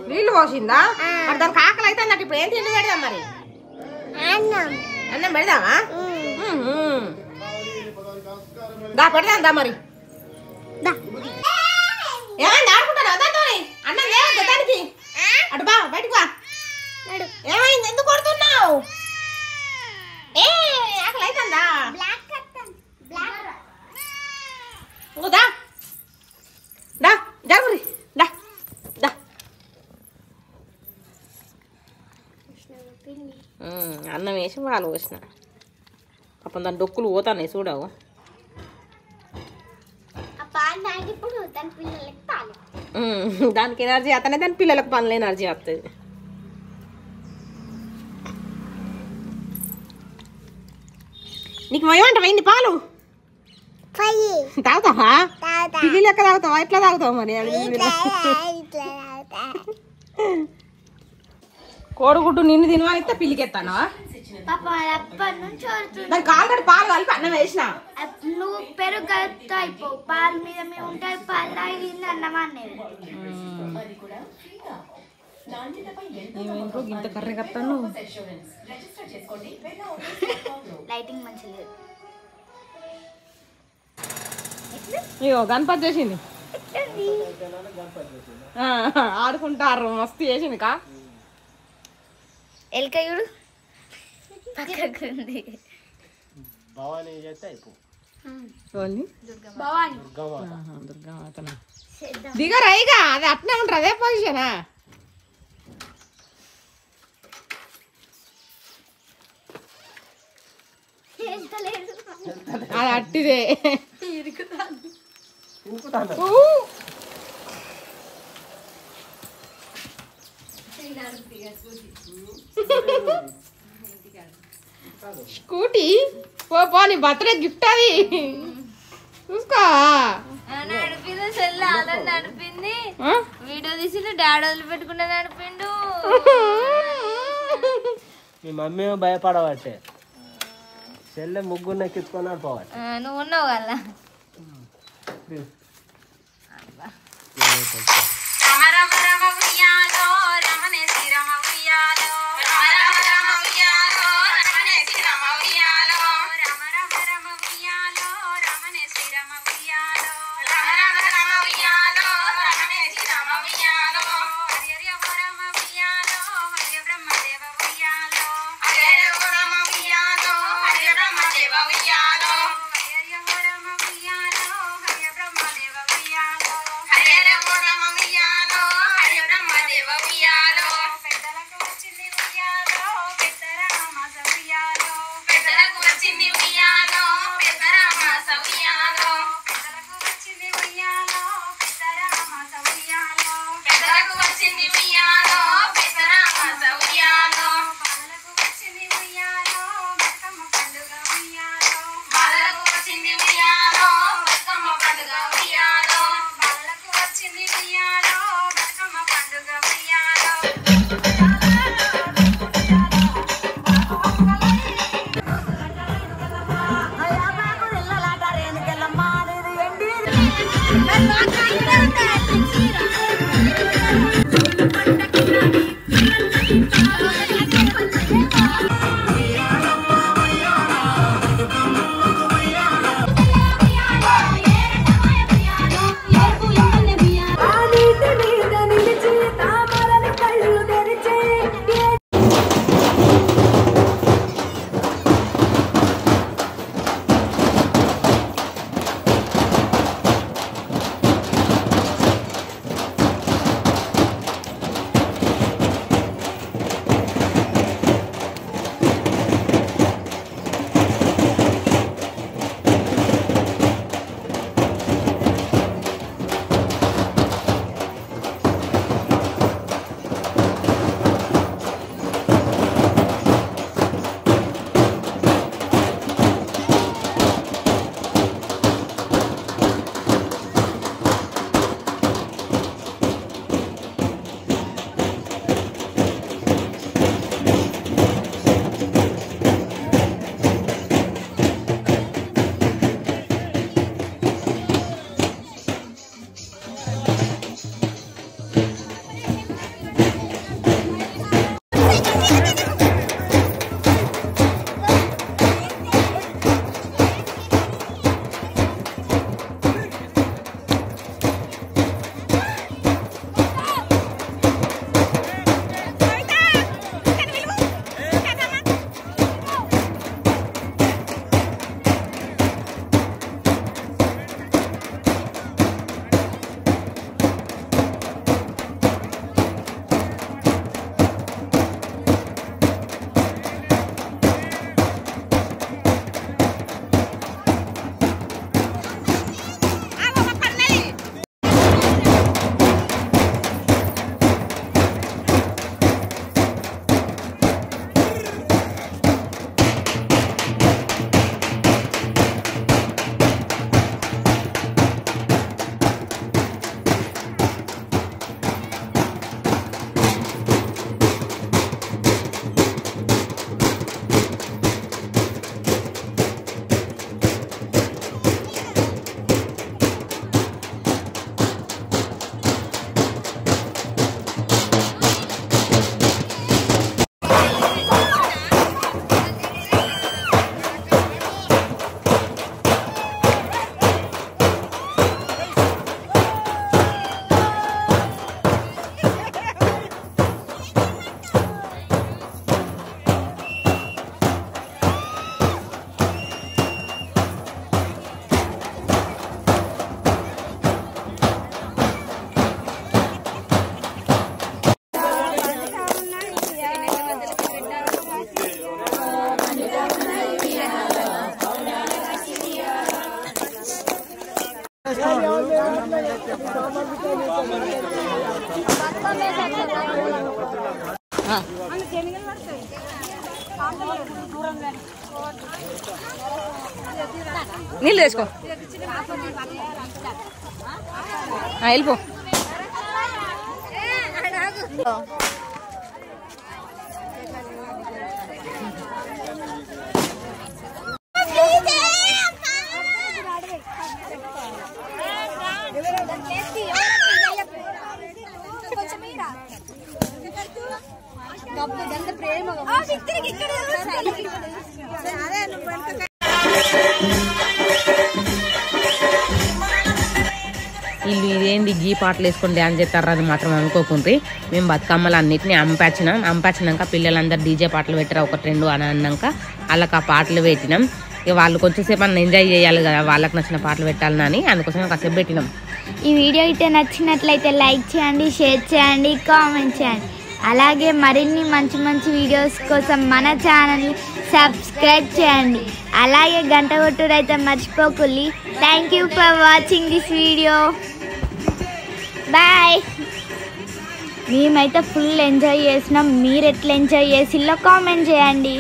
నీళ్ళు పోసిందా మరి దానికి ఆకలి అయితే నాకు ఇప్పుడు ఏం తిండి పెడదాం మరి అన్నం పెడదామా దా పెడదాం దా మరి ఏమైంది ఆడుకుంటాను దాంతో అన్నం లేవద్దా దానికి అటు బా బయటకు బా ఏమైంది ఎందుకు కొడుతున్నావు ఏ ఆకలి అవుతుందా దా దా జరుగురి దా దా అన్నం వేసి వాళ్ళు పోసిన అప్పుడు దాని డొక్కులు పోతాయి చూడవు దానికి ఎనర్జీ అతనే దాని పిల్లలకు పనులు ఎనర్జీ వస్తుంది నీకు ఏమంటావైంది పాలు తాగుతావా పిల్లి లెక్క తాగుతావా ఎట్లా తాగుతావు మరి కోడిగుడ్డు నిన్ను తినవాలిస్తే పిల్లికెత్తానా దానికి ఆల్రెడీ పాలు కలిపి అన్నం వేసిన నువ్వు పెరుగు కలిపితే అయిపోవు పాలు మీద మేము ఉంటాయి పాలు తాగింది అన్నం అనేది ఇంత కర్రీ కత్తాను లైటింగ్ మంచిది అయ్యో గణపతి చేసింది ఆడుకుంటారు మస్తు చేసింది కా ఎల్కయుడు పక్కకుంది దిగరా ఇక అది అట్నే ఉంటారు అదే పొజిషనా అది అట్టిదే స్కూటీ పో నీ బర్త్డే గిఫ్ట్ అది చూసుకో నడిపింది సెల్ అలా నడిపింది వీడియో తీసి డాడీ వదిలి పెట్టుకుంటే నడిపిండు మీ మమ్మీ భయపడబట్టే చెల్లె ముగ్గురు నెక్కించుకొని నడిపోవాలి నువ్వు ఉన్నావు కదా నీళ్ళు వేసుకో వెళ్ళిపో వీళ్ళు ఇదేంది గీ పాటలు వేసుకొని డ్యాన్స్ చేస్తారా అని మాత్రం అనుకోకుండ్రి. మేము బతుకమ్మలు అన్నిటిని అంపాచినాక పిల్లలందరూ డీజే పాటలు పెట్టారు ఒకటి రెండు అని అన్నాక వాళ్ళకి ఆ పాటలు పెట్టినాం. ఇక వాళ్ళు కొంచెంసేపు అన్న ఎంజాయ్ చేయాలి కదా, వాళ్ళకి నచ్చిన పాటలు పెట్టాలని అందుకోసం కాసేపు పెట్టినాం. ఈ వీడియో అయితే నచ్చినట్లయితే లైక్ చేయండి, షేర్ చేయండి, కామెంట్ చేయండి. అలాగే మరిన్ని మంచి మంచి వీడియోస్ కోసం మన ఛానల్ని సబ్స్క్రైబ్ చేయండి. అలాగే గంట కొట్టుడు అయితే మర్చిపోకుల్లి. Thank you for watching this video. Bye. మేమైతే ఫుల్ ఎంజాయ్ చేసినాం. మీరు ఎట్లా ఎంజాయ్ చేసిల్లో కామెంట్ చేయండి.